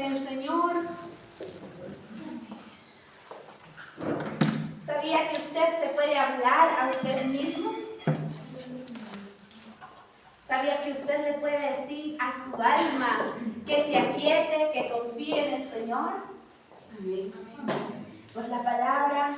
en el Señor. ¿Sabía que usted se puede hablar a usted mismo? ¿Sabía que usted le puede decir a su alma que se aquiete, que confíe en el Señor? Amén. Por la palabra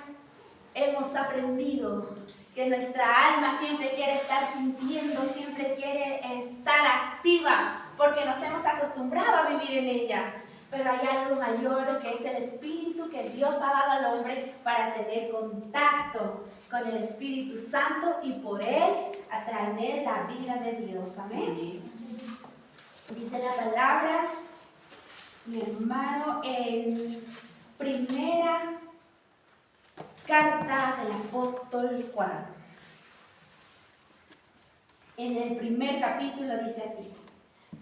hemos aprendido que nuestra alma siempre quiere estar sintiendo, siempre quiere estar activa, porque nos hemos acostumbrado a vivir en ella. Pero hay algo mayor que es el Espíritu que Dios ha dado al hombre para tener contacto con el Espíritu Santo y por él atraer la vida de Dios. Amén. Dice la palabra, mi hermano, en primera carta del apóstol Juan. En el primer capítulo dice así: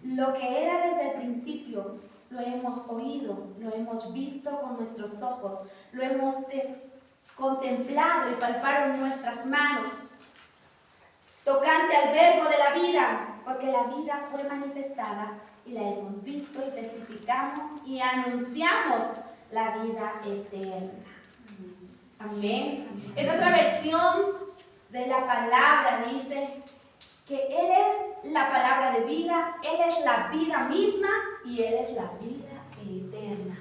lo que era desde el principio lo hemos oído, lo hemos visto con nuestros ojos, lo hemos contemplado y palparon nuestras manos, tocante al verbo de la vida, porque la vida fue manifestada y la hemos visto y testificamos y anunciamos la vida eterna. Amén. En otra versión de la palabra dice que Él es la palabra de vida, Él es la vida misma y Él es la vida eterna.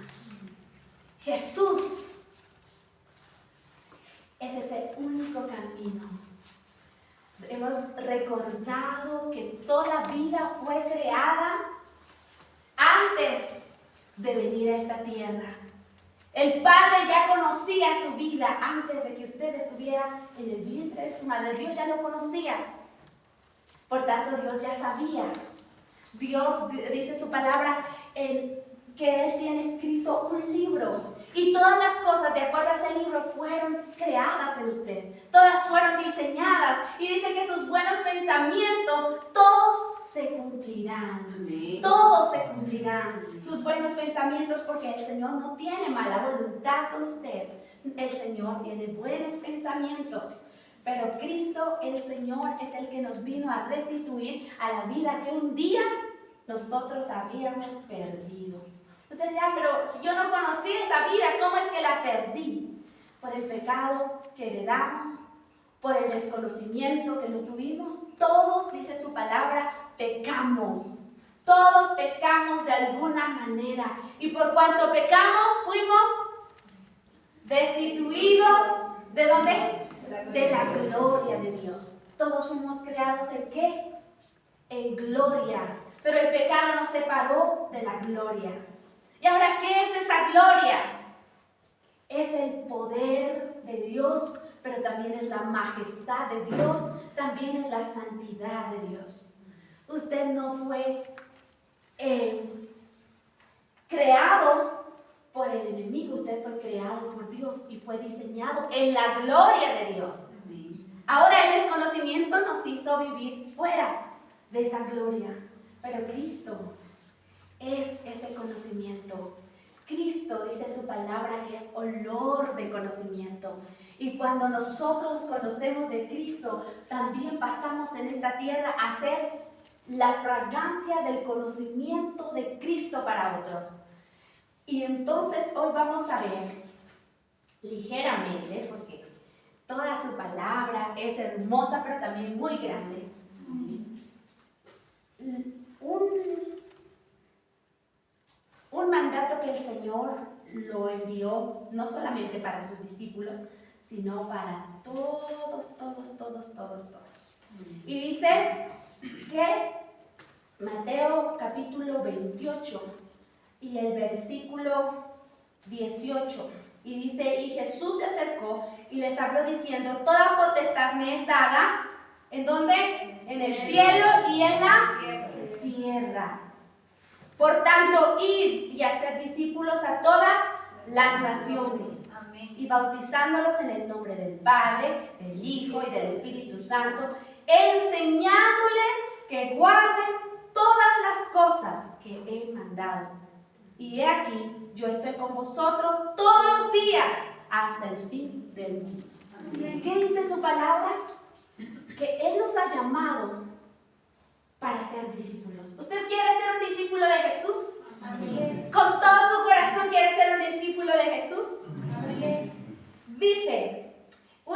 Jesús es ese único camino. Hemos recordado que toda vida fue creada antes de venir a esta tierra. El Padre ya conocía su vida antes de que usted estuviera en el vientre de su madre. Dios ya lo conocía. Por tanto, Dios ya sabía. Dios dice su palabra que Él tiene escrito un libro. Y todas las cosas de acuerdo a ese libro fueron creadas en usted. Todas fueron diseñadas. Y dice que sus buenos pensamientos, todos se cumplirán. Amén. Todos se cumplirán. Sus buenos pensamientos, porque el Señor no tiene mala voluntad con usted. El Señor tiene buenos pensamientos. Pero Cristo, el Señor, es el que nos vino a restituir a la vida que un día nosotros habíamos perdido. Usted dirá, pero si yo no conocí esa vida, ¿cómo es que la perdí? Por el pecado que heredamos, por el desconocimiento que no tuvimos. Todos, dice su palabra, pecamos. Todos pecamos de alguna manera. Y por cuanto pecamos, fuimos destituidos. ¿De dónde? De la gloria de Dios. Todos fuimos creados ¿en qué? En gloria. Pero el pecado nos separó de la gloria. ¿Y ahora qué es esa gloria? Es el poder de Dios, pero también es la majestad de Dios, también es la santidad de Dios. Usted no fue creado por el enemigo, usted fue creado por Dios y fue diseñado en la gloria de Dios. Amén. Ahora el desconocimiento nos hizo vivir fuera de esa gloria, pero Cristo es ese conocimiento. Cristo dice su palabra que es olor de conocimiento. Y cuando nosotros conocemos de Cristo, también pasamos en esta tierra a ser la fragancia del conocimiento de Cristo para otros. Y entonces hoy vamos a ver ligeramente, porque toda su palabra es hermosa, pero también muy grande. Un mandato que el Señor lo envió no solamente para sus discípulos, sino para todos. Y dice que Mateo capítulo 28 y el versículo 18, y dice, y Jesús se acercó y les habló diciendo, toda potestad me es dada, ¿en dónde? En el cielo y en la tierra. Por tanto, id y hacer discípulos a todas las naciones. Amén. Y bautizándolos en el nombre del Padre, del Hijo y del Espíritu Santo, enseñándoles que guarden todas las cosas que he mandado. Y he aquí, yo estoy con vosotros todos los días hasta el fin del mundo. Amén. ¿Qué dice su palabra? Que Él nos ha llamado para ser discípulos. ¿Usted quiere ser un discípulo de Jesús? Amén. Con todo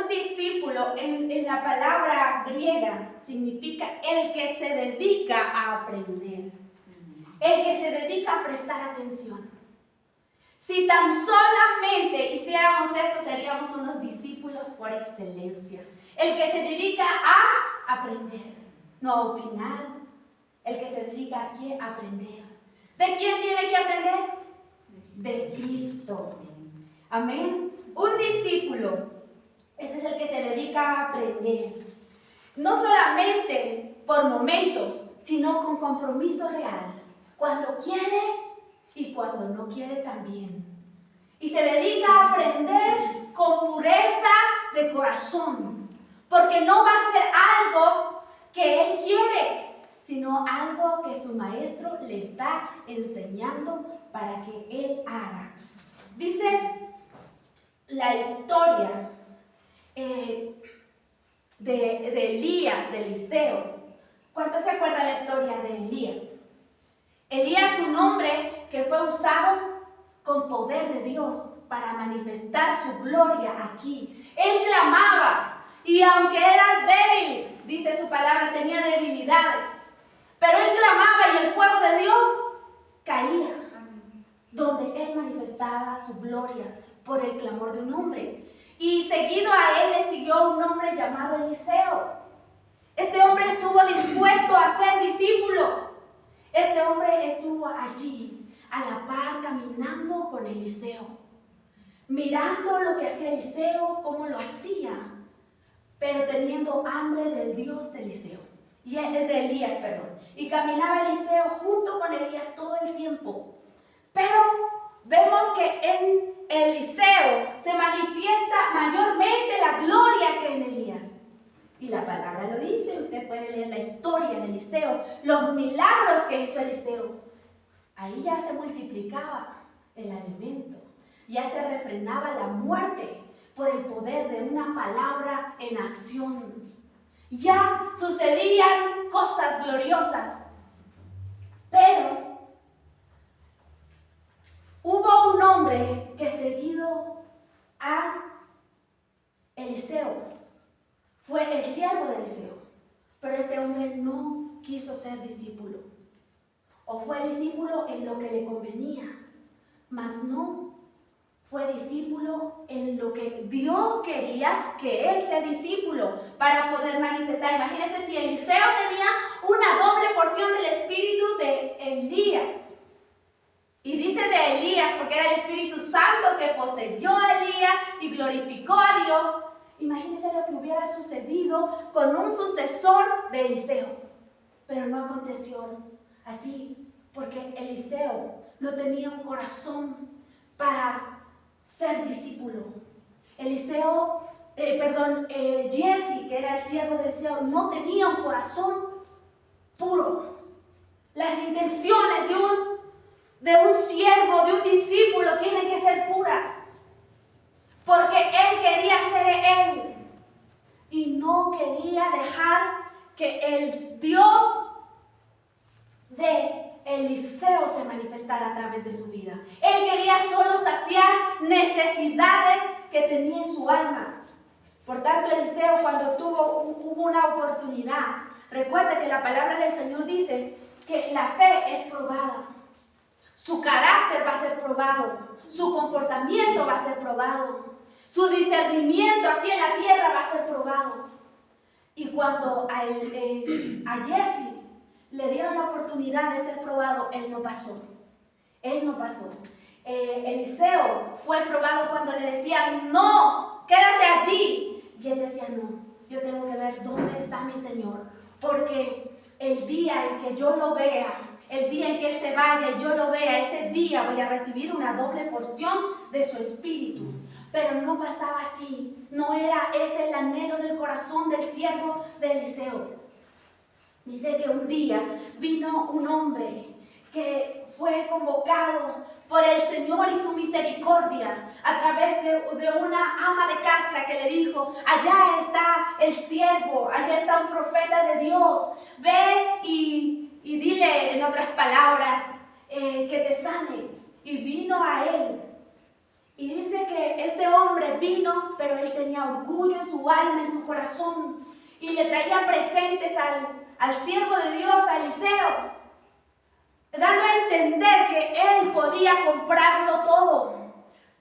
Un discípulo en la palabra griega significa el que se dedica a aprender, el que se dedica a prestar atención. Si tan solamente hiciéramos eso, seríamos unos discípulos por excelencia. El que se dedica a aprender, no a opinar. El que se dedica a aprender. ¿De quién tiene que aprender? De Cristo. Amén. Un discípulo, ese es el que se dedica a aprender. No solamente por momentos, sino con compromiso real. Cuando quiere y cuando no quiere también. Y se dedica a aprender con pureza de corazón. Porque no va a ser algo que él quiere, sino algo que su maestro le está enseñando para que él haga. Dice la historia de Elías, de Eliseo. ¿Cuántos se acuerdan la historia de Elías? Elías, un hombre que fue usado con poder de Dios para manifestar su gloria aquí. Él clamaba y aunque era débil, dice su palabra, tenía debilidades, pero él clamaba y el fuego de Dios caía donde él manifestaba su gloria por el clamor de un hombre. Y seguido a él le siguió un hombre llamado Eliseo. Este hombre estuvo dispuesto a ser discípulo. Este hombre estuvo allí, a la par, caminando con Eliseo, mirando lo que hacía Eliseo, cómo lo hacía, pero teniendo hambre del Dios de Eliseo, de Elías, perdón. Y caminaba Eliseo junto con Elías todo el tiempo. Pero vemos que en Eliseo se manifiesta mayormente la gloria que en Elías. Y la palabra lo dice, usted puede leer la historia de Eliseo, los milagros que hizo Eliseo. Ahí ya se multiplicaba el alimento, ya se refrenaba la muerte por el poder de una palabra en acción. Ya sucedían cosas gloriosas. Pero hubo un hombre que seguido a Eliseo, fue el siervo de Eliseo, pero este hombre no quiso ser discípulo. O fue discípulo en lo que le convenía, mas no fue discípulo en lo que Dios quería que él sea discípulo para poder manifestar. Imagínense si Eliseo tenía una doble porción del espíritu de Elías. Y dice de Elías porque era el Espíritu Santo que poseyó a Elías y glorificó a Dios. Imagínense lo que hubiera sucedido con un sucesor de Eliseo. Pero no aconteció así, porque Eliseo no tenía un corazón para ser discípulo. Jesse, que era el siervo de Eliseo, no tenía un corazón puro. Las intenciones de un siervo, de un discípulo, tienen que ser puras. Porque él quería ser él y no quería dejar que el Dios de Eliseo se manifestara a través de su vida. Él quería solo saciar necesidades que tenía en su alma. Por tanto, Eliseo, cuando hubo una oportunidad, recuerda que la palabra del Señor dice que la fe es probada. Su carácter va a ser probado, su comportamiento va a ser probado. Su discernimiento aquí en la tierra va a ser probado. Y cuando a Jesse le dieron la oportunidad de ser probado, él no pasó. Eliseo fue probado cuando le decían, no, quédate allí. Y él decía, no, yo tengo que ver dónde está mi Señor. Porque el día en que yo lo vea, el día en que Él se vaya y yo lo vea, ese día voy a recibir una doble porción de su espíritu. Pero no pasaba así, no era ese el anhelo del corazón del siervo de Eliseo. Dice que un día vino un hombre que fue convocado por el Señor y su misericordia a través de una ama de casa que le dijo, allá está el siervo, allá está un profeta de Dios, ve y dile, en otras palabras, que te sane. Y vino a él. Y dice que este hombre vino, pero él tenía orgullo en su alma, en su corazón, y le traía presentes al siervo de Dios, a Eliseo, dando a entender que él podía comprarlo todo.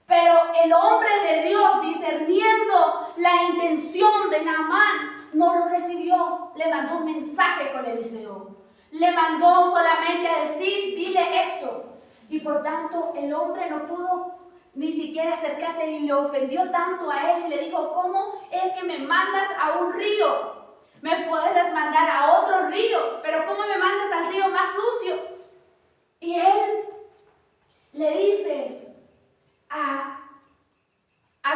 Pero el hombre de Dios, discerniendo la intención de Naamán, no lo recibió. Le mandó un mensaje con Eliseo. Le mandó solamente a decir, dile esto. Y por tanto el hombre no pudo ni siquiera acercarse y le ofendió tanto a él y le dijo, ¿cómo es que me mandas a un río? Me puedes mandar a otros ríos, pero ¿cómo me mandas al río más sucio? Y él le dice a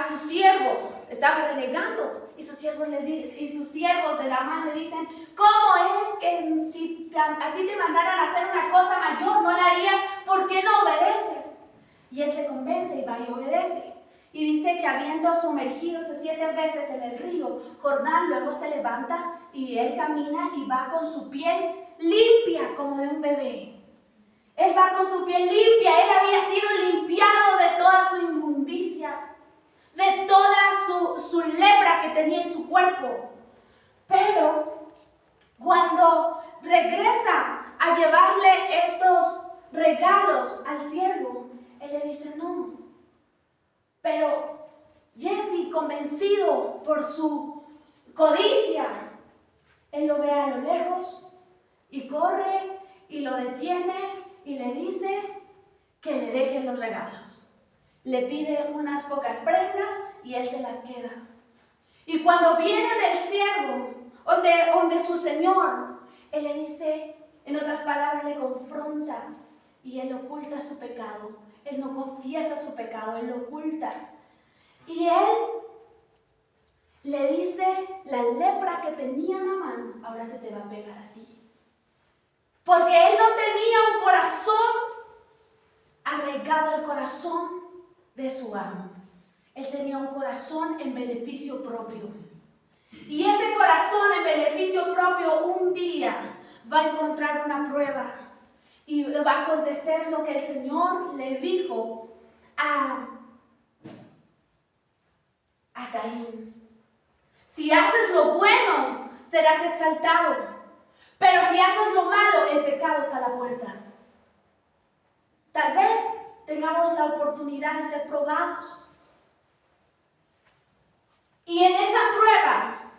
sus siervos, estaba renegando, y sus siervos de Naamán le dicen, ¿cómo es que si a ti te mandaran a hacer una cosa mayor, no la harías? ¿Por qué no obedeces? Y él se convence y va y obedece. Y dice que habiendo sumergidose 7 veces en el río Jordán, luego se levanta y él camina y va con su piel limpia como de un bebé. Él va con su piel limpia, él había sido limpiado de toda su inmundicia, de toda su lepra que tenía en su cuerpo. Pero cuando regresa a llevarle estos regalos al siervo, él le dice no. Pero Jesse, convencido por su codicia, él lo ve a lo lejos y corre y lo detiene y le dice que le dejen los regalos. Le pide unas pocas prendas y él se las queda. Y cuando viene el siervo, donde su señor, él le dice, en otras palabras, le confronta y él oculta su pecado. Él no confiesa su pecado, él lo oculta. Y él le dice, la lepra que tenía Naamán ahora se te va a pegar a ti. Porque él no tenía un corazón arraigado al corazón de su amo. Él tenía un corazón en beneficio propio. Y ese corazón en beneficio propio un día va a encontrar una prueba. Y va a acontecer lo que el Señor le dijo a Caín. Si haces lo bueno, serás exaltado. Pero si haces lo malo, el pecado está a la puerta. Tal vez tengamos la oportunidad de ser probados. Y en esa prueba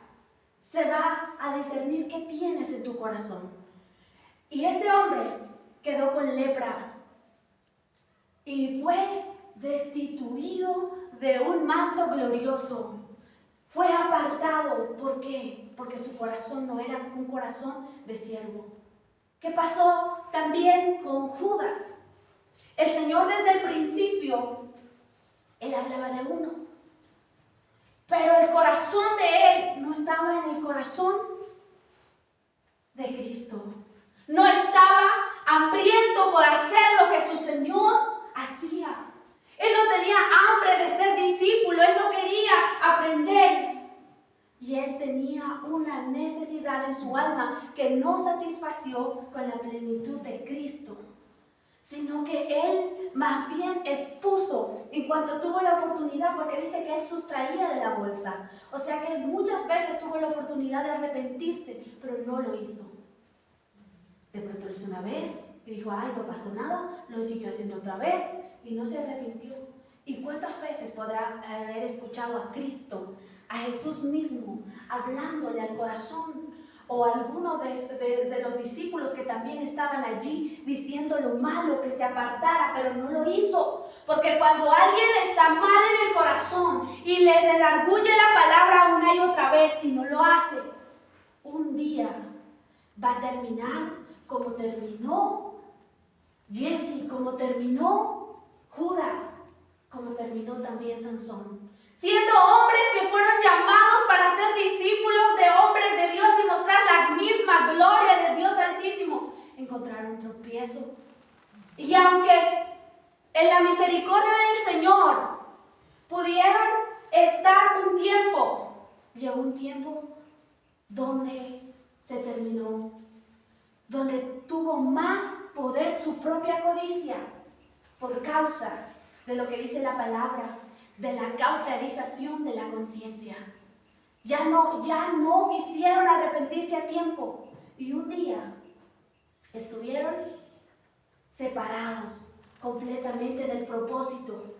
se va a discernir qué tienes en tu corazón. Y este hombre quedó con lepra y fue destituido de un manto glorioso. Fue apartado. ¿Por qué? Porque su corazón no era un corazón de siervo. ¿Qué pasó también con Judas? El Señor desde el principio, Él hablaba de uno. Pero el corazón de Él no estaba en el corazón de Cristo. No estaba hambriento por hacer lo que su Señor hacía. Él no tenía hambre de ser discípulo, él no quería aprender. Y él tenía una necesidad en su alma que no satisfació con la plenitud de Cristo, sino que él más bien expuso en cuanto tuvo la oportunidad, porque dice que él sustraía de la bolsa. O sea que él muchas veces tuvo la oportunidad de arrepentirse, pero no lo hizo. De pronto lo hizo una vez y dijo, ay, no pasó nada, lo siguió haciendo otra vez y no se arrepintió. ¿Y cuántas veces podrá haber escuchado a Cristo, a Jesús mismo, hablándole al corazón? O a alguno de los discípulos que también estaban allí diciendo lo malo, que se apartara, pero no lo hizo. Porque cuando alguien está mal en el corazón y le redarguye la palabra una y otra vez y no lo hace, un día va a terminar como terminó Jesse, como terminó Judas, como terminó también Sansón. Siendo hombres que fueron llamados para ser discípulos de hombres de Dios y mostrar la misma gloria de Dios Altísimo, encontraron tropiezo. Y aunque en la misericordia del Señor pudieron estar un tiempo, llegó un tiempo donde se terminó, donde tuvo más poder su propia codicia por causa de lo que dice la palabra, de la cauterización de la conciencia. Ya no quisieron arrepentirse a tiempo. Y un día estuvieron separados completamente del propósito.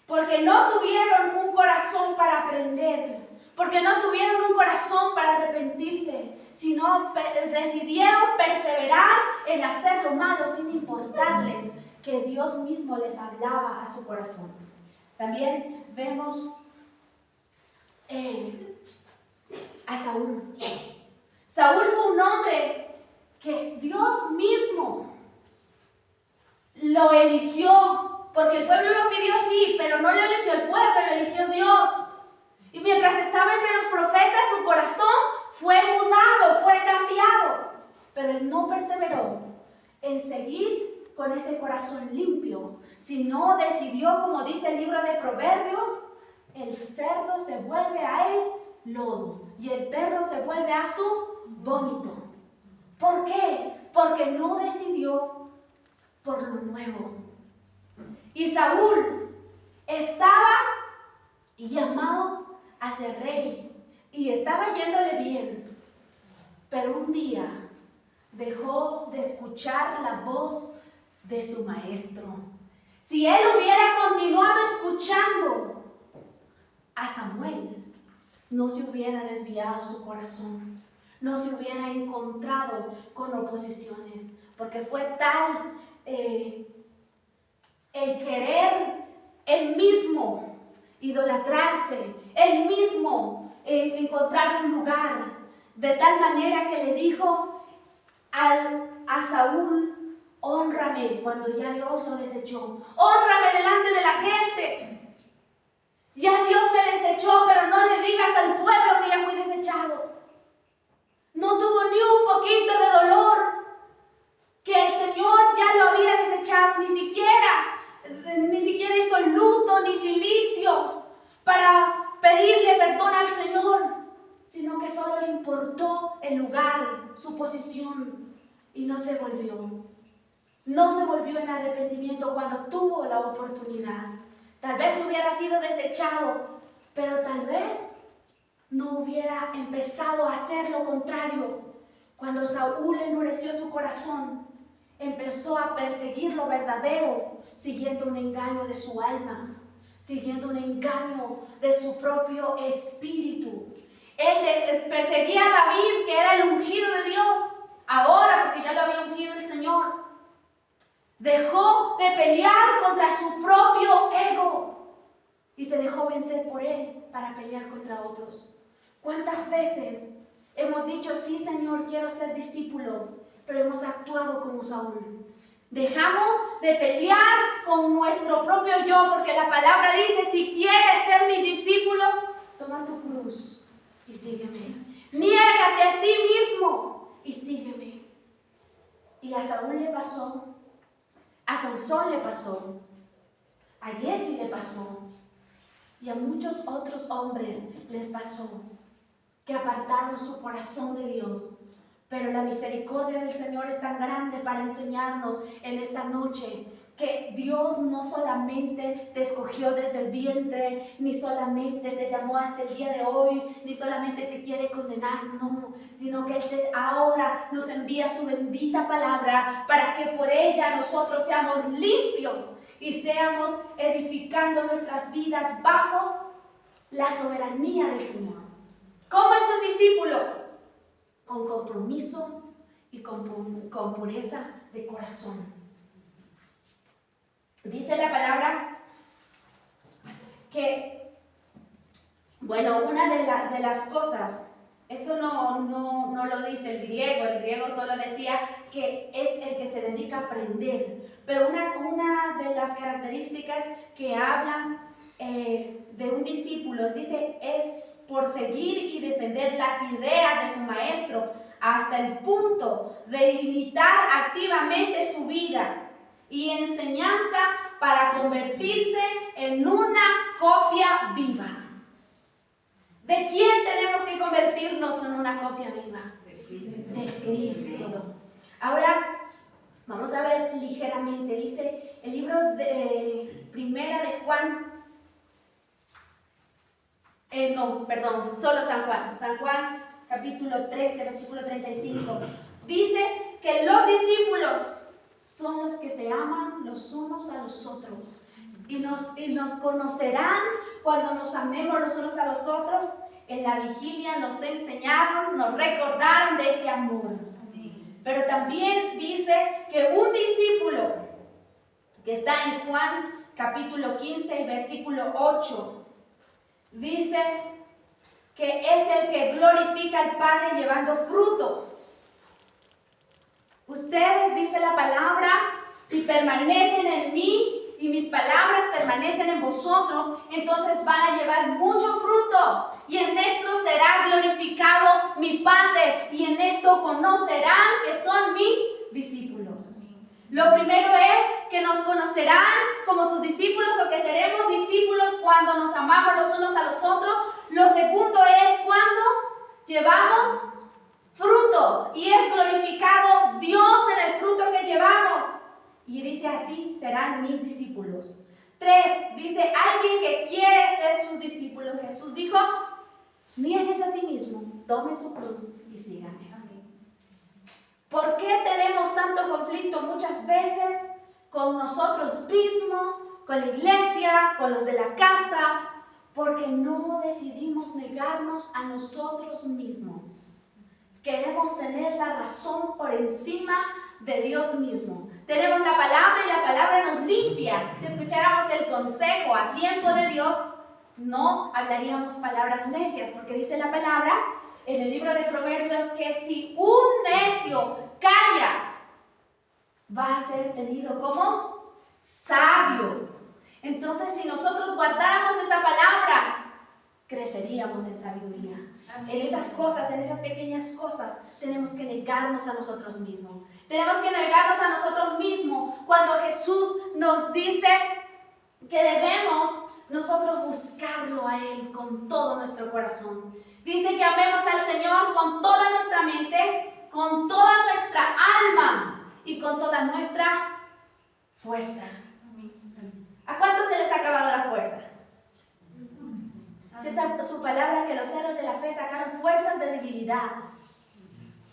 Porque no tuvieron un corazón para aprender. Porque no tuvieron un corazón para arrepentirse. Sino decidieron perseverar en hacer lo malo sin importarles que Dios mismo les hablaba a su corazón. También vemos a Saúl. Saúl fue un hombre que Dios mismo lo eligió, porque el pueblo lo pidió, sí, pero no lo eligió el pueblo, lo eligió Dios. Y mientras estaba entre los profetas, su corazón fue mudado, fue cambiado, pero él no perseveró en seguir con ese corazón limpio, sino decidió, como dice el libro de Proverbios, el cerdo se vuelve a él lodo y el perro se vuelve a su vómito. ¿Por qué? Porque no decidió por lo nuevo. Y Saúl estaba llamado a ser rey y estaba yéndole bien, pero un día dejó de escuchar la voz de su maestro. Si él hubiera continuado escuchando a Samuel, no se hubiera desviado su corazón, no se hubiera encontrado con oposiciones, porque fue tal el querer él mismo idolatrarse, él mismo encontrar un lugar, de tal manera que le dijo a Saúl: hónrame, cuando ya Dios lo desechó, hónrame delante de la gente. Ya Dios me desechó, pero no le digas al pueblo que ya fui desechado. No tuvo ni un poquito de dolor que el Señor ya lo había desechado, ni siquiera hizo luto ni silicio para pedirle perdón al Señor, sino que solo le importó el lugar, su posición, y no se volvió en arrepentimiento cuando tuvo la oportunidad. Tal vez hubiera sido desechado, pero tal vez no hubiera empezado a hacer lo contrario. Cuando Saúl endureció su corazón, empezó a perseguir lo verdadero, siguiendo un engaño de su alma, siguiendo un engaño de su propio espíritu. Él perseguía a David, que era el ungido de Dios, ahora porque ya lo había ungido el Señor. Dejó de pelear contra su propio ego y se dejó vencer por él para pelear contra otros. ¿Cuántas veces hemos dicho: sí, Señor, quiero ser discípulo, pero hemos actuado como Saúl? Dejamos de pelear con nuestro propio yo, porque la palabra dice: si quieres ser mis discípulos, toma tu cruz y sígueme. Niégate a ti mismo y sígueme. Y a Saúl le pasó. A Sansón le pasó, a Jesse le pasó, y a muchos otros hombres les pasó, que apartaron su corazón de Dios. Pero la misericordia del Señor es tan grande para enseñarnos en esta noche que Dios no solamente te escogió desde el vientre, ni solamente te llamó hasta el día de hoy, ni solamente te quiere condenar, no, sino que Él ahora nos envía su bendita palabra para que por ella nosotros seamos limpios y seamos edificando nuestras vidas bajo la soberanía del Señor. ¿Cómo es un discípulo? Con compromiso y con pureza de corazón. Dice la palabra que, bueno, una de las cosas, eso no lo dice el griego solo decía que es el que se dedica a aprender, pero una de las características que hablan de un discípulo, dice, es por seguir y defender las ideas de su maestro hasta el punto de imitar activamente su vida y enseñanza para convertirse en una copia viva. ¿De quién tenemos que convertirnos en una copia viva? De Cristo. Ahora vamos a ver ligeramente, dice el libro de Primera de Juan. Solo San Juan. San Juan, capítulo 13, versículo 35. Dice que los discípulos son los que se aman los unos a los otros. Y nos conocerán cuando nos amemos los unos a los otros. En la vigilia nos enseñaron, nos recordaron de ese amor. Pero también dice que un discípulo, que está en Juan capítulo 15 y versículo 8, dice que es el que glorifica al Padre llevando fruto. Ustedes, dice la palabra, si permanecen en mí y mis palabras permanecen en vosotros, entonces van a llevar mucho fruto. Y en esto será glorificado mi Padre, y en esto conocerán que son mis discípulos. Lo primero es que nos conocerán como sus discípulos, o que seremos discípulos cuando nos amamos los unos a los otros. Lo segundo es cuando llevamos fruto, y es glorificado Dios en el fruto que llevamos. Y dice así, serán mis discípulos. 3, dice, alguien que quiere ser sus discípulos. Jesús dijo, niéguese a sí mismo, tome su cruz y sígame. ¿Por qué tenemos tanto conflicto muchas veces con nosotros mismos, con la iglesia, con los de la casa? Porque no decidimos negarnos a nosotros mismos. Queremos tener la razón por encima de Dios mismo. Tenemos la palabra y la palabra nos limpia. Si escucháramos el consejo a tiempo de Dios, no hablaríamos palabras necias, porque dice la palabra en el libro de Proverbios que si un necio calla, va a ser tenido como sabio. Entonces, si nosotros guardáramos esa palabra, creceríamos en sabiduría. En esas cosas, en esas pequeñas cosas, tenemos que negarnos a nosotros mismos. Tenemos que negarnos a nosotros mismos cuando Jesús nos dice que debemos nosotros buscarlo a Él con todo nuestro corazón. Dice que amemos al Señor con toda nuestra mente, con toda nuestra alma y con toda nuestra fuerza. ¿A cuántos se les ha acabado la fuerza? Es su palabra que los héroes de la fe sacaron fuerzas de debilidad.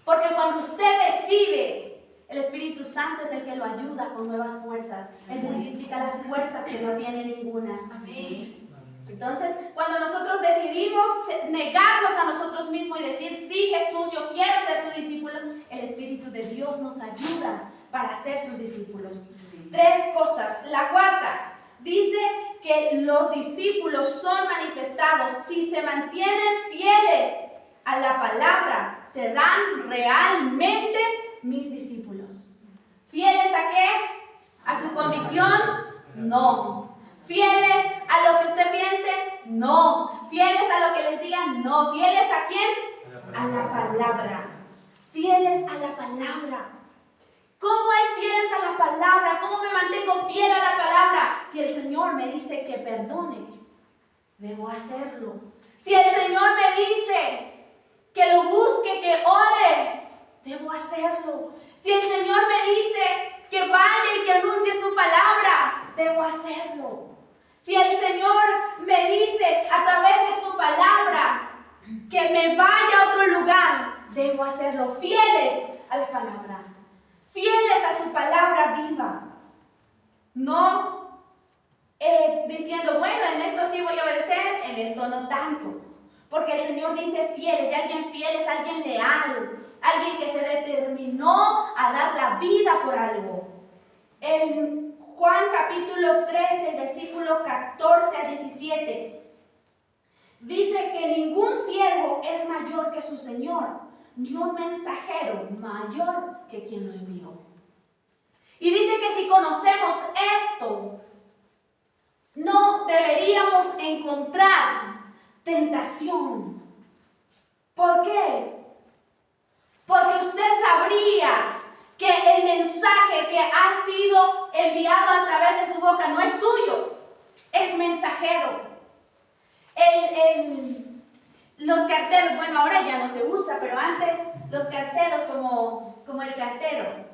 Porque cuando usted decide, el Espíritu Santo es el que lo ayuda con nuevas fuerzas. Él multiplica las fuerzas que no tiene ninguna. Amén. Entonces, cuando nosotros decidimos negarnos a nosotros mismos y decir, sí, Jesús, yo quiero ser tu discípulo, el Espíritu de Dios nos ayuda para ser sus discípulos. 3 cosas. La cuarta, dice que los discípulos son manifestados si se mantienen fieles a la palabra, serán realmente mis discípulos. ¿Fieles a qué? ¿A su convicción? No. ¿Fieles a lo que usted piense? No. ¿Fieles a lo que les digan? No. ¿Fieles a quién? A la palabra. Fieles a la palabra. ¿Cómo es fieles a la palabra? ¿Cómo me mantengo fiel a la palabra? Si el Señor me dice que perdone, debo hacerlo. Si el Señor me dice que lo busque, que ore, debo hacerlo. Si el Señor me dice que vaya y que anuncie su palabra, debo hacerlo. Si el Señor me dice a través de su palabra que me vaya a otro lugar, debo hacerlo. Fieles a la palabra. Fieles a su palabra viva. No diciendo, bueno, en esto sí voy a obedecer, en esto no tanto. Porque el Señor dice fieles, y alguien fiel es alguien leal, alguien que se determinó a dar la vida por algo. En Juan capítulo 13, versículo 14 a 17, dice que ningún siervo es mayor que su Señor, ni un mensajero mayor que quien lo envió. Y dice que si conocemos esto, no deberíamos encontrar tentación. ¿Por qué? Porque usted sabría que el mensaje que ha sido enviado a través de su boca no es suyo, es mensajero. Los carteros, bueno, ahora ya no se usa, pero antes los carteros como el cartero,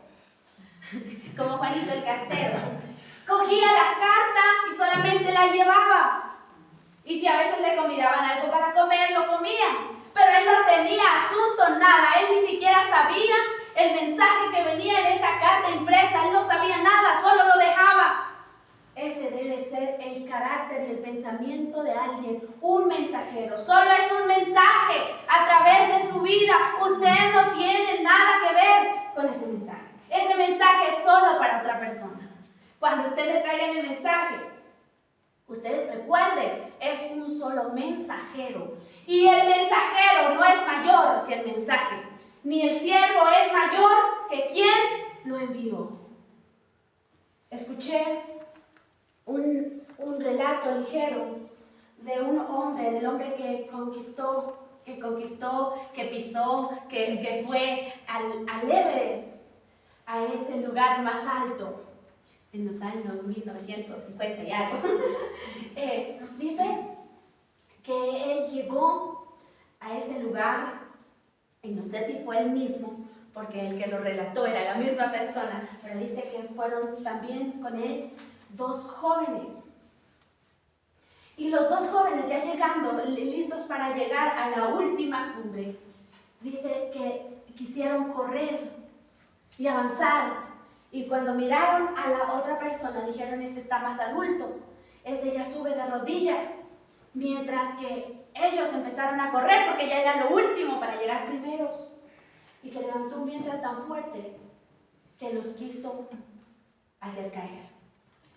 como Juanito el cartero, cogía las cartas y solamente solamente la llevaba. Y si a veces le convidaban algo para comer, lo comía. Pero él no tenía asunto, nada. Él ni siquiera sabía el mensaje que venía en esa carta impresa. Él no sabía nada, solo lo dejaba. Ese debe ser el carácter y el pensamiento de alguien, un mensajero. Solo es un mensaje a través de su vida. Usted no tiene nada que ver con ese mensaje. Ese mensaje es solo para otra persona. Cuando usted le traiga el mensaje, usted recuerde, es un solo mensajero. Y el mensajero no es mayor que el mensaje, ni el siervo es mayor que quien lo envió. Escuché un relato ligero de un hombre, del hombre que conquistó, que pisó, que fue al Everest, a ese lugar más alto en los años 1950 y algo. Dice que él llegó a ese lugar, y no sé si fue él mismo, porque el que lo relató era la misma persona, pero dice que fueron también con él 2 jóvenes. Y los 2 jóvenes ya llegando, listos para llegar a la última cumbre, dice que quisieron correr y avanzar. Y cuando miraron a la otra persona, dijeron, este está más adulto, este ya sube de rodillas. Mientras que ellos empezaron a correr porque ya era lo último para llegar primeros. Y se levantó un viento tan fuerte que los quiso hacer caer.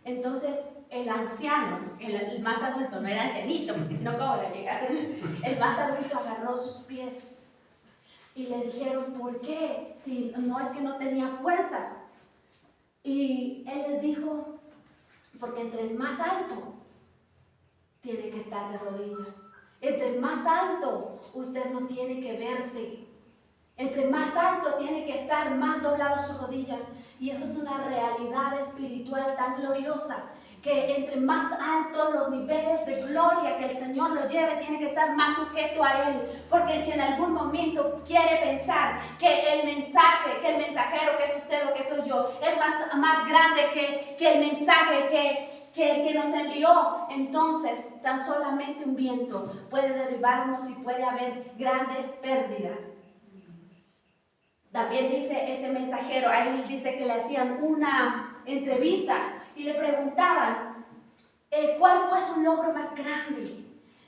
Entonces el anciano, el más adulto, no era ancianito, porque si no, ¿cómo iba a llegar? El más adulto agarró sus pies y le dijeron, ¿por qué? Si no, es que no tenía fuerzas. Y él les dijo, porque entre el más alto tiene que estar de rodillas. Entre el más alto usted no tiene que verse. Entre más alto tiene que estar más doblado sus rodillas. Y eso es una realidad espiritual tan gloriosa, que entre más altos los niveles de gloria que el Señor lo lleve, tiene que estar más sujeto a Él. Porque si en algún momento quiere pensar que el mensaje, que el mensajero, que es usted o que soy yo, es más grande que el mensaje, que el que nos envió, entonces tan solamente un viento puede derribarnos y puede haber grandes pérdidas. También dice ese mensajero, a él dice que le hacían una entrevista y le preguntaban cuál fue su logro más grande.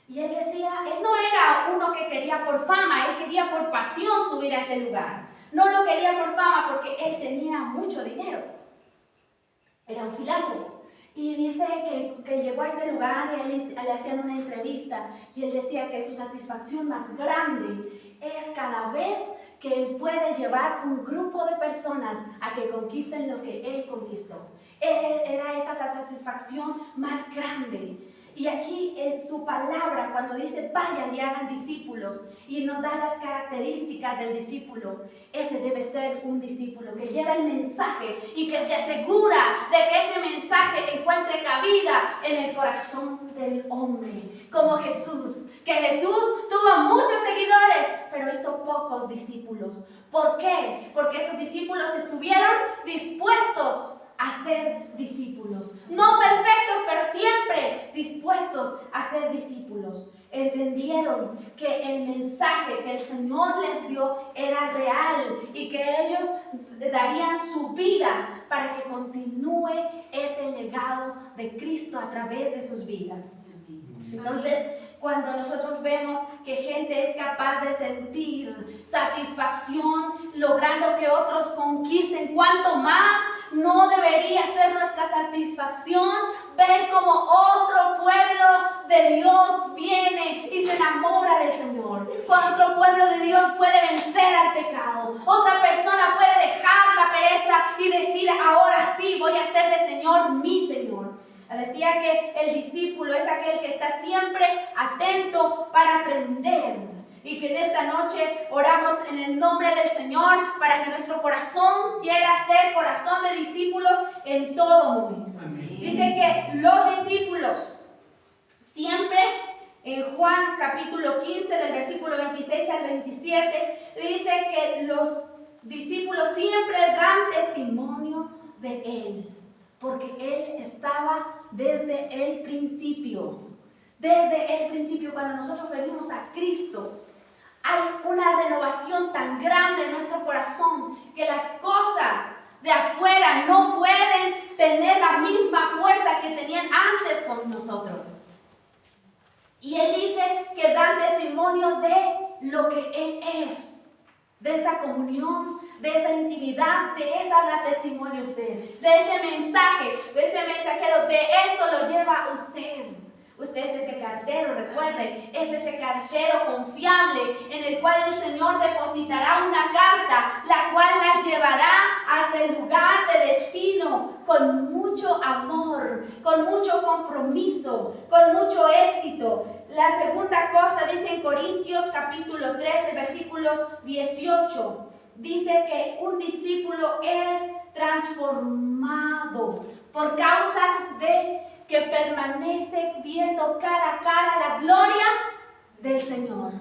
Y él decía, él no era uno que quería por fama, él quería por pasión subir a ese lugar. No lo quería por fama porque él tenía mucho dinero. Era un filántropo. Y dice que llegó a ese lugar y él, le hacían una entrevista y él decía que su satisfacción más grande es cada vez que él puede llevar un grupo de personas a que conquisten lo que él conquistó. Era esa satisfacción más grande. Y aquí en su palabra, cuando dice vayan y hagan discípulos, y nos da las características del discípulo, ese debe ser un discípulo que lleva el mensaje y que se asegura de que ese mensaje encuentre cabida en el corazón del hombre, como Jesús, que Jesús tuvo muchos seguidores, pero hizo pocos discípulos. ¿Por qué? Porque esos discípulos estuvieron dispuestos a ser discípulos. No perfectos, pero siempre dispuestos a ser discípulos. Entendieron que el mensaje que el Señor les dio era real y que ellos darían su vida para que continúe ese legado de Cristo a través de sus vidas. Entonces, cuando nosotros vemos que gente es capaz de sentir satisfacción logrando que otros conquisten, ¿cuánto más no debería ser nuestra satisfacción ver cómo otro pueblo de Dios viene y se enamora del Señor? Otro pueblo de Dios puede vencer al pecado. Otra persona puede dejar la pereza y decir, ahora sí voy a ser de Señor mi Señor. Decía que el discípulo es aquel que está siempre atento para aprender. Y que en esta noche oramos en el nombre del Señor para que nuestro corazón quiera ser corazón de discípulos en todo momento. Amén. Dice que los discípulos siempre, en Juan capítulo 15 del versículo 26 al 27, dice que los discípulos siempre dan testimonio de Él, porque Él estaba desde el principio. Desde el principio, cuando nosotros venimos a Cristo, hay una renovación tan grande en nuestro corazón que las cosas de afuera no pueden tener la misma fuerza que tenían antes con nosotros. Y Él dice que dan testimonio de lo que Él es, de esa comunión, de esa intimidad, de esa da testimonio usted, de ese mensaje, de ese mensajero, de eso lo lleva usted. Usted es ese cartero, recuerde, es ese cartero confiable en el cual el Señor depositará una carta, la cual la llevará hasta el lugar de destino con mucho amor, con mucho compromiso, con mucho éxito. La segunda cosa dice en Corintios capítulo 13, versículo 18, dice que un discípulo es transformado por causa de que permanece viendo cara a cara la gloria del Señor.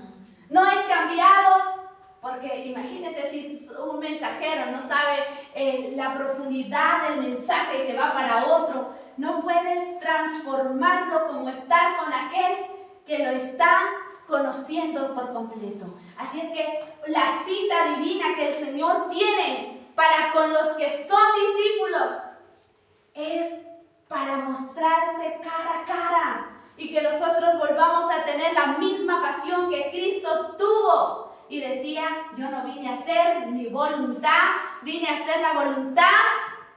No es cambiado, porque imagínense si un mensajero no sabe la profundidad del mensaje que va para otro, no puede transformarlo como estar con aquel que lo está conociendo por completo. Así es que la cita divina que el Señor tiene para con los que son discípulos es para mostrarse cara a cara y que nosotros volvamos a tener la misma pasión que Cristo tuvo. Y decía, yo no vine a hacer mi voluntad, vine a hacer la voluntad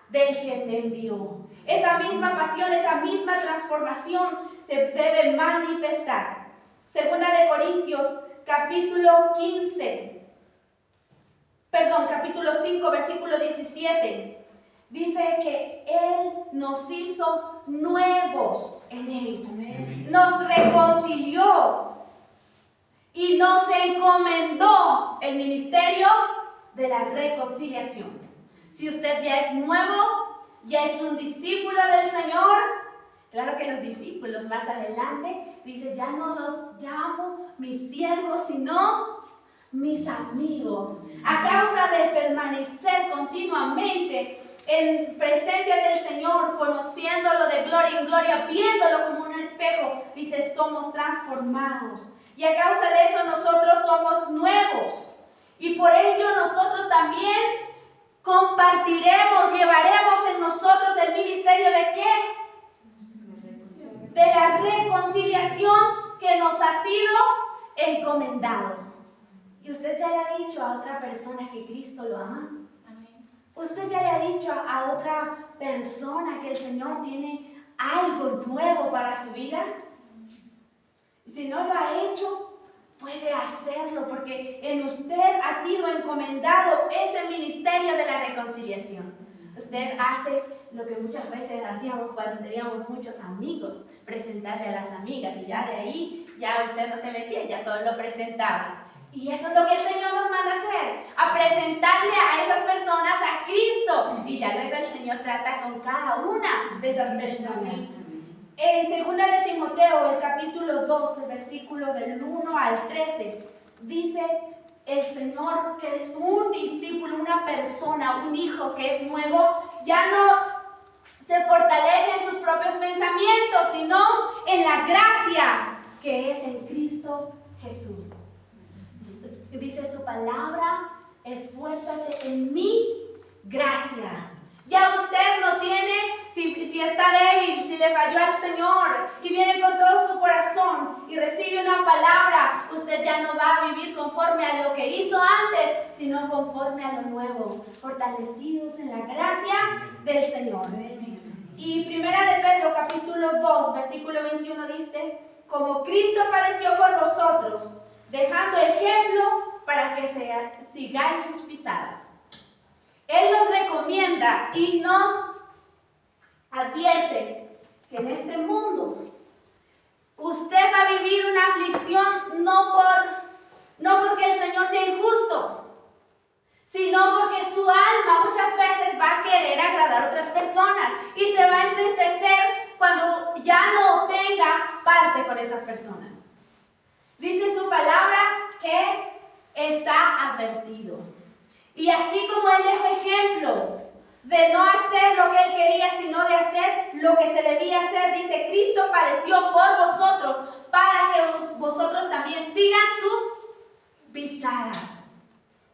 del que me envió. Esa misma pasión, esa misma transformación se debe manifestar. Segunda de Corintios, capítulo 5, versículo 17. Dice que Él nos hizo nuevos en Él. Amén. Nos reconcilió y nos encomendó el ministerio de la reconciliación. Si usted ya es nuevo, ya es un discípulo del Señor, claro que los discípulos más adelante dice, ya no los llamo mis siervos, sino mis amigos. A causa de permanecer continuamente en presencia del Señor, conociéndolo de gloria en gloria, viéndolo como un espejo, dice, somos transformados. Y a causa de eso nosotros somos nuevos. Y por ello nosotros también compartiremos, llevaremos en nosotros el ministerio de ¿qué? De la reconciliación que nos ha sido encomendado. ¿Y usted ya le ha dicho a otra persona que Cristo lo ama? ¿Usted ya le ha dicho a otra persona que el Señor tiene algo nuevo para su vida? Si no lo ha hecho, puede hacerlo, porque en usted ha sido encomendado ese ministerio de la reconciliación. Usted hace lo que muchas veces hacíamos cuando teníamos muchos amigos, presentarle a las amigas, y ya de ahí, ya usted no se metía, ya solo presentaba. Y eso es lo que el Señor nos manda a hacer, a presentarle a esas personas a Cristo. Y ya luego el Señor trata con cada una de esas personas. En 2 de Timoteo, el capítulo 12, versículo del 1 al 13, dice el Señor que un discípulo, una persona, un hijo que es nuevo, ya no se fortalece en sus propios pensamientos, sino en la gracia que es en Cristo Jesús. Dice su palabra, esfuérzate en mi gracia. Ya usted no tiene, si está débil, si le falló al Señor y viene con todo su corazón y recibe una palabra, usted ya no va a vivir conforme a lo que hizo antes, sino conforme a lo nuevo, fortalecidos en la gracia del Señor. Y Primera de Pedro, capítulo 2, versículo 21 dice, como Cristo padeció por vosotros, dejando ejemplo para que sigáis sus pisadas. Él nos recomienda y nos advierte que en este mundo usted va a vivir una aflicción no porque el Señor sea injusto, sino porque su alma muchas veces va a querer agradar a otras personas y se va a entristecer cuando ya no tenga parte con esas personas. Dice su palabra que está advertido. Y así como Él dejó ejemplo de no hacer lo que él quería, sino de hacer lo que se debía hacer. Dice, Cristo padeció por vosotros para que vosotros también sigan sus pisadas.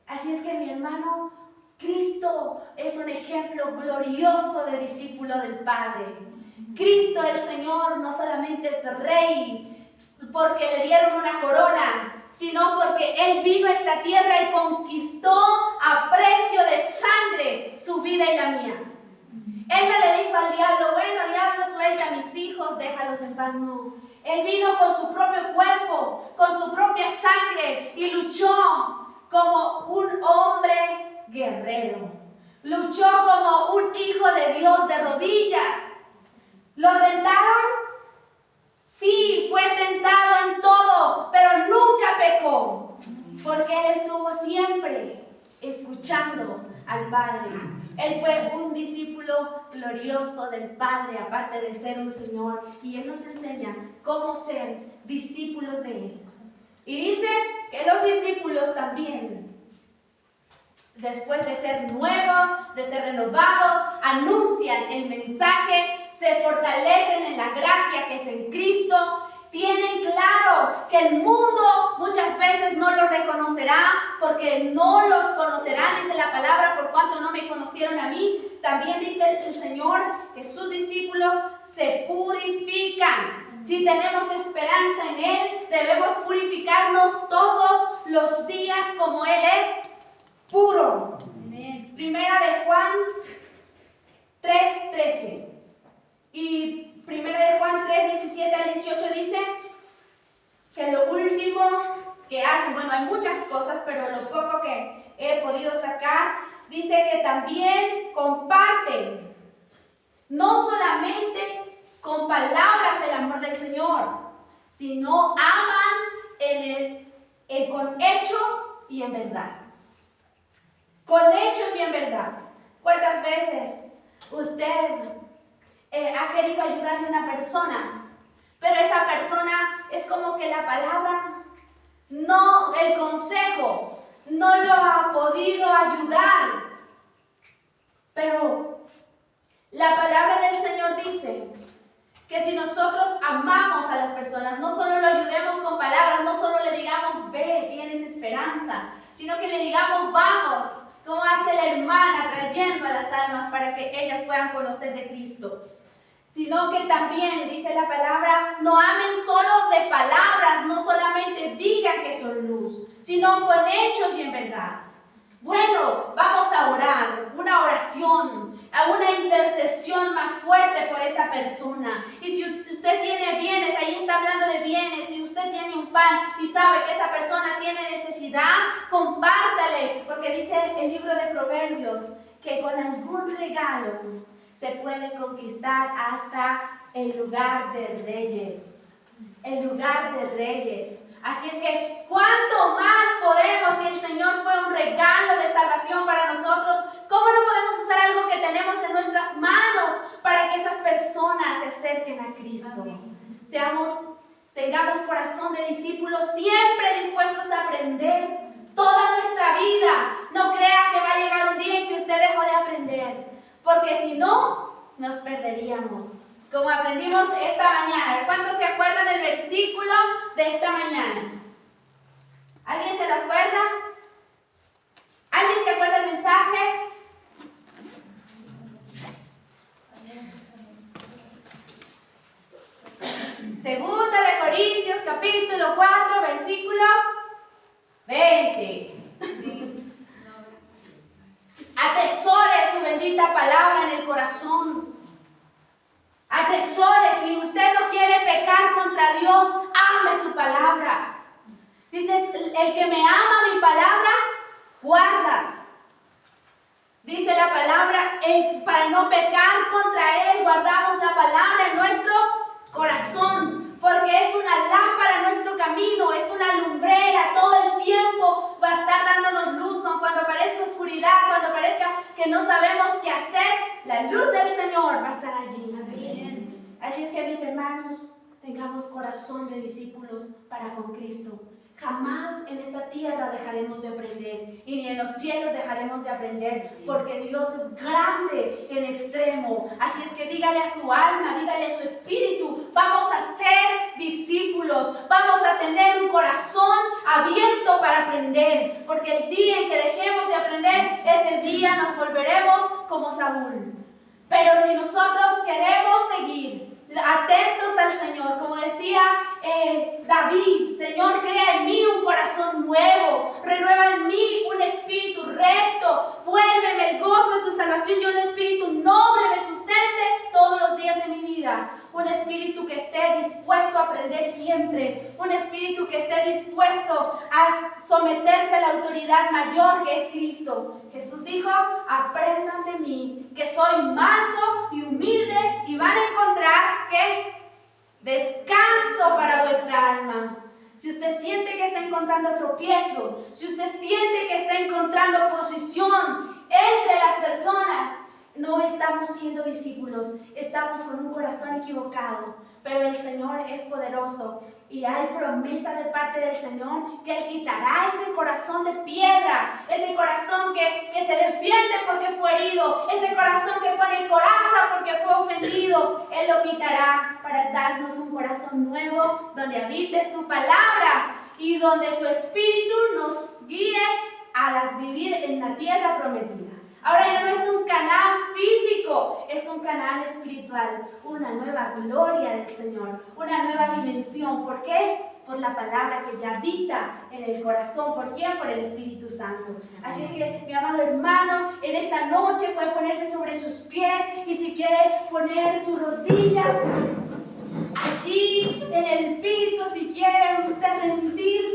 Así es que, mi hermano, Cristo es un ejemplo glorioso de discípulo del Padre. Cristo el Señor no solamente es rey porque le dieron una corona, sino porque Él vino a esta tierra y conquistó a precio de sangre su vida y la mía. Él no le dijo al diablo, bueno, diablo, suelta a mis hijos, déjalos en paz. No. Él vino con su propio cuerpo, con su propia sangre y luchó como un hombre guerrero. Luchó como un hijo de Dios de rodillas. ¿Lo tentaron? Sí, fue tentado en todo, pero nunca pecó, porque Él estuvo siempre escuchando al Padre. Él fue un discípulo glorioso del Padre, aparte de ser un Señor, y Él nos enseña cómo ser discípulos de Él. Y dice que los discípulos también, después de ser nuevos, de ser renovados, anuncian el mensaje, se fortalecen en la gracia que es en Cristo, tienen claro que el mundo muchas veces no los reconocerá porque no los conocerán, dice la palabra, por cuanto no me conocieron a mí. También dice el Señor que sus discípulos se purifican. Si tenemos esperanza en Él, debemos purificarnos todos los días como Él es puro. Amén. Primera de Juan 3:13. Y Primera de Juan 3:17 al 18 dice que lo último que hacen, bueno, hay muchas cosas, pero lo poco que he podido sacar, dice que también comparten, no solamente con palabras el amor del Señor, sino aman con hechos y en verdad. Con hechos y en verdad. ¿Cuántas veces usted ha querido ayudarle a una persona, pero esa persona es como que la palabra, no, el consejo, no lo ha podido ayudar? Pero la palabra del Señor dice que si nosotros amamos a las personas, no solo lo ayudemos con palabras, no solo le digamos, ve, tienes esperanza, sino que le digamos, vamos, como hace la hermana trayendo a las almas para que ellas puedan conocer de Cristo. Sino que también, dice la palabra, no amen solo de palabras, no solamente digan que son luz, sino con hechos y en verdad. Bueno, vamos a orar, una oración, a una intercesión más fuerte por esa persona. Y si usted tiene bienes, ahí está hablando de bienes, si usted tiene un pan y sabe que esa persona tiene necesidad, compártale, porque dice el libro de Proverbios que con algún regalo se puede conquistar hasta el lugar de reyes. El lugar de reyes. Así es que, ¿cuánto más podemos, si el Señor fue un regalo de salvación para nosotros, cómo no podemos usar algo que tenemos en nuestras manos para que esas personas se acerquen a Cristo? Tengamos corazón de discípulos, siempre dispuestos a aprender toda nuestra vida. No crea que va a llegar un día en que usted dejó de aprender, porque si no, nos perderíamos. Como aprendimos esta mañana. ¿Cuántos se acuerdan del versículo de esta mañana? ¿Alguien se lo acuerda? ¿Alguien se acuerda del mensaje? Segunda de Corintios, capítulo 4, versículo 20. Atesore su bendita palabra en el corazón. Atesore, si usted no quiere pecar contra Dios, ame su palabra. Dice, el que me ama mi palabra, guarda. Dice la palabra, para no pecar contra Él, guardamos la palabra en nuestro corazón, porque es una lámpara en nuestro camino, es una lumbrera, todo el tiempo va a estar dándonos luz, aun cuando parezca oscuridad, cuando parezca que no sabemos qué hacer, la luz del Señor va a estar allí. Amén. Así es que, mis hermanos, tengamos corazón de discípulos para con Cristo. Jamás en esta tierra dejaremos de aprender y ni en los cielos dejaremos de aprender, porque Dios es grande en extremo. Así es que dígale a su alma, dígale a su espíritu, vamos a ser discípulos, vamos a tener un corazón abierto para aprender, porque el día en que dejemos de aprender, ese día nos volveremos como Saúl. Pero si nosotros queremos seguir atentos al Señor, como decía David, Señor, crea en mí un corazón nuevo, renueva en mí un espíritu recto, vuélveme el gozo de tu salvación y un espíritu noble me sustente todos los días de mi vida. Un espíritu que esté dispuesto a aprender siempre, un espíritu que esté dispuesto a someterse a la autoridad mayor que es Cristo. Jesús dijo, aprendan de mí, que soy manso y humilde, y van a encontrar que descanso para vuestra alma. Si usted siente que está encontrando tropiezo, si usted siente que está encontrando oposición entre las personas, no estamos siendo discípulos, estamos con un corazón equivocado. Pero el Señor es poderoso y hay promesa de parte del Señor que Él quitará ese corazón de piedra, ese corazón que se defiende porque fue herido, ese corazón que pone coraza porque fue ofendido. Él lo quitará para darnos un corazón nuevo donde habite su palabra y donde su espíritu nos guíe a vivir en la tierra prometida. Ahora ya no es un Canaán físico, es un Canaán espiritual, una nueva gloria del Señor, una nueva dimensión. ¿Por qué? Por la palabra que ya habita en el corazón. ¿Por quién? Por el Espíritu Santo. Así es que, mi amado hermano, en esta noche puede ponerse sobre sus pies y si quiere poner sus rodillas allí en el piso, si quiere usted rendirse